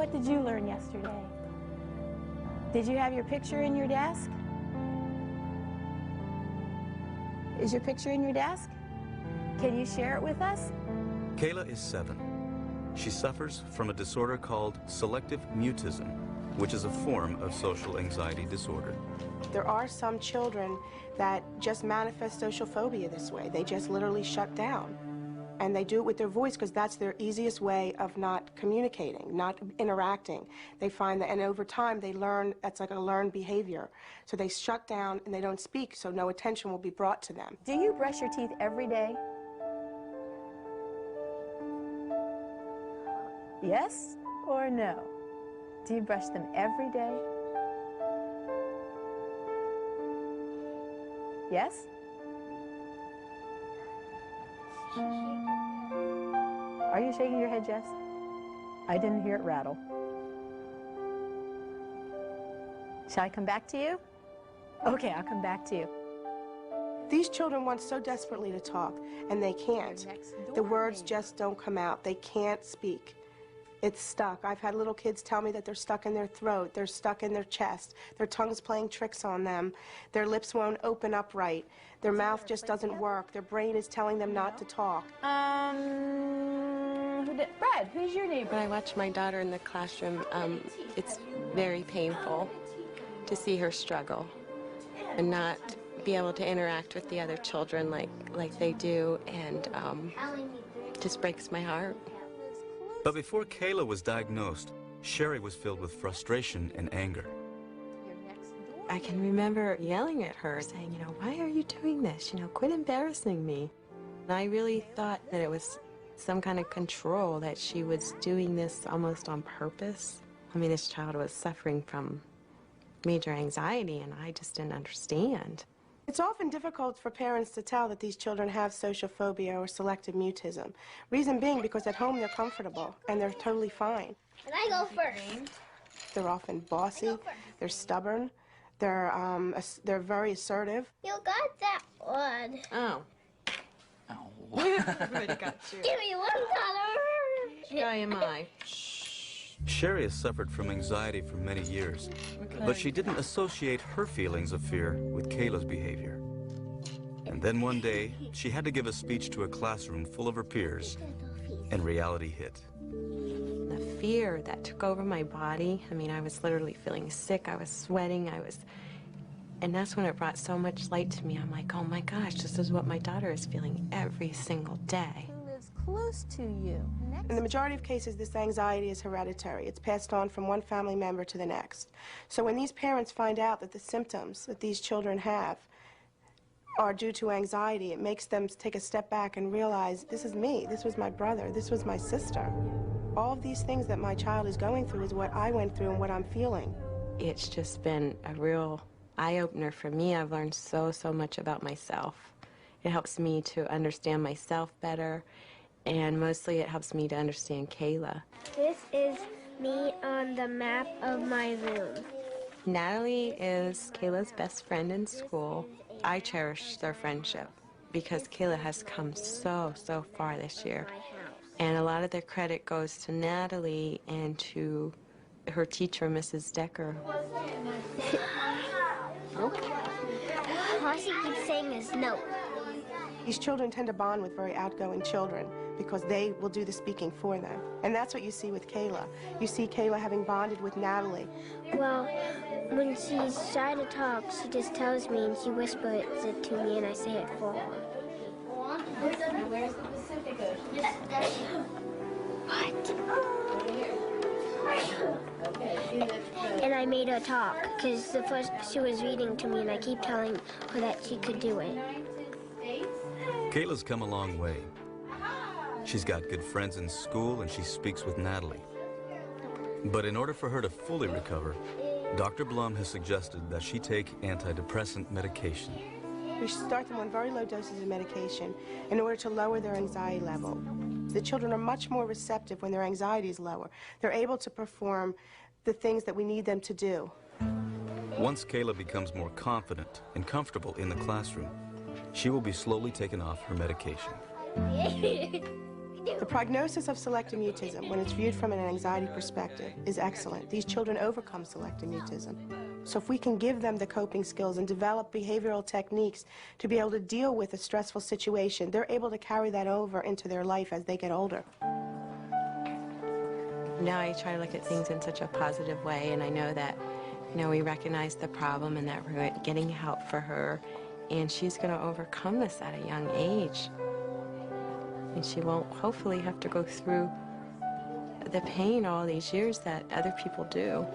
what did you learn yesterday? Did you have your picture in your desk? Is your picture in your desk? Can you share it with us? Kayla is 7. She suffers from a disorder called selective mutism, which is a form of social anxiety disorder. There are some children that just manifest social phobia this way. They just literally shut down. And they do it with their voice because that's their easiest way of not communicating, not interacting. They find that, and over time they learn, that's like a learned behavior. So they shut down and they don't speak, so no attention will be brought to them. Do you brush your teeth every day? Yes or no? Do you brush them every day? Yes? Are you shaking your head, Jess? I didn't hear it rattle. Shall I come back to you? Okay, I'll come back to you. These children want so desperately to talk, and they can't. The words just don't come out. They can't speak. It's stuck. I've had little kids tell me that they're stuck in their throat, they're stuck in their chest, their tongue's playing tricks on them, their lips won't open up right, their mouth just doesn't work, their brain is telling them not to talk. Brad, who's your neighbor? When I watch my daughter in the classroom, it's very painful to see her struggle and not be able to interact with the other children like they do, and just breaks my heart. But before Kayla was diagnosed, Sherry was filled with frustration and anger. I can remember yelling at her, saying, you know, why are you doing this? You know, quit embarrassing me. And I really thought that it was some kind of control, that she was doing this almost on purpose. I mean, this child was suffering from major anxiety, and I just didn't understand. It's often difficult for parents to tell that these children have social phobia or selective mutism. Reason being because at home they're comfortable and they're totally fine. And I go first. They're often bossy, they're stubborn, they're very assertive. You got that one. Oh. Oh. Everybody got you. Give me $1. Guy am I. Sherry has suffered from anxiety for many years, but she didn't associate her feelings of fear with Kayla's behavior. And then one day, she had to give a speech to a classroom full of her peers, and reality hit. The fear that took over my body, I mean, I was literally feeling sick, I was sweating, and that's when it brought so much light to me. I'm like, oh my gosh, this is what my daughter is feeling every single day. Lives close to you. In the majority of cases, this anxiety is hereditary. It's passed on from one family member to the next. So when these parents find out that the symptoms that these children have are due to anxiety, it makes them take a step back and realize, this is me, this was my brother, this was my sister. All of these things that my child is going through is what I went through and what I'm feeling. It's just been a real eye-opener for me. I've learned so much about myself. It helps me to understand myself better, and mostly it helps me to understand Kayla. This is me on the map of my room. Natalie is Kayla's best friend in school. I cherish their friendship because Kayla has come so far this year. And a lot of the credit goes to Natalie and to her teacher, Mrs. Decker. All she keeps saying is no. These children tend to bond with very outgoing children because they will do the speaking for them. And that's what you see with Kayla. You see Kayla having bonded with Natalie. Well, when she's shy to talk, she just tells me and she whispers it to me and I say it for her. Where's the Pacific Ocean? And I made her talk because the first she was reading to me and I keep telling her that she could do it. Kayla's come a long way. She's got good friends in school and she speaks with Natalie. But in order for her to fully recover, Dr. Blum has suggested that she take antidepressant medication. We start them on very low doses of medication in order to lower their anxiety level. The children are much more receptive when their anxiety is lower. They're able to perform the things that we need them to do. Once Kayla becomes more confident and comfortable in the classroom, she will be slowly taken off her medication. The prognosis of selective mutism, when it's viewed from an anxiety perspective, is excellent. These children overcome selective mutism. So if we can give them the coping skills and develop behavioral techniques to be able to deal with a stressful situation, they're able to carry that over into their life as they get older. Now I try to look at things in such a positive way, and I know that, we recognize the problem and that we're getting help for her, and she's going to overcome this at a young age. And she won't hopefully have to go through the pain all these years that other people do.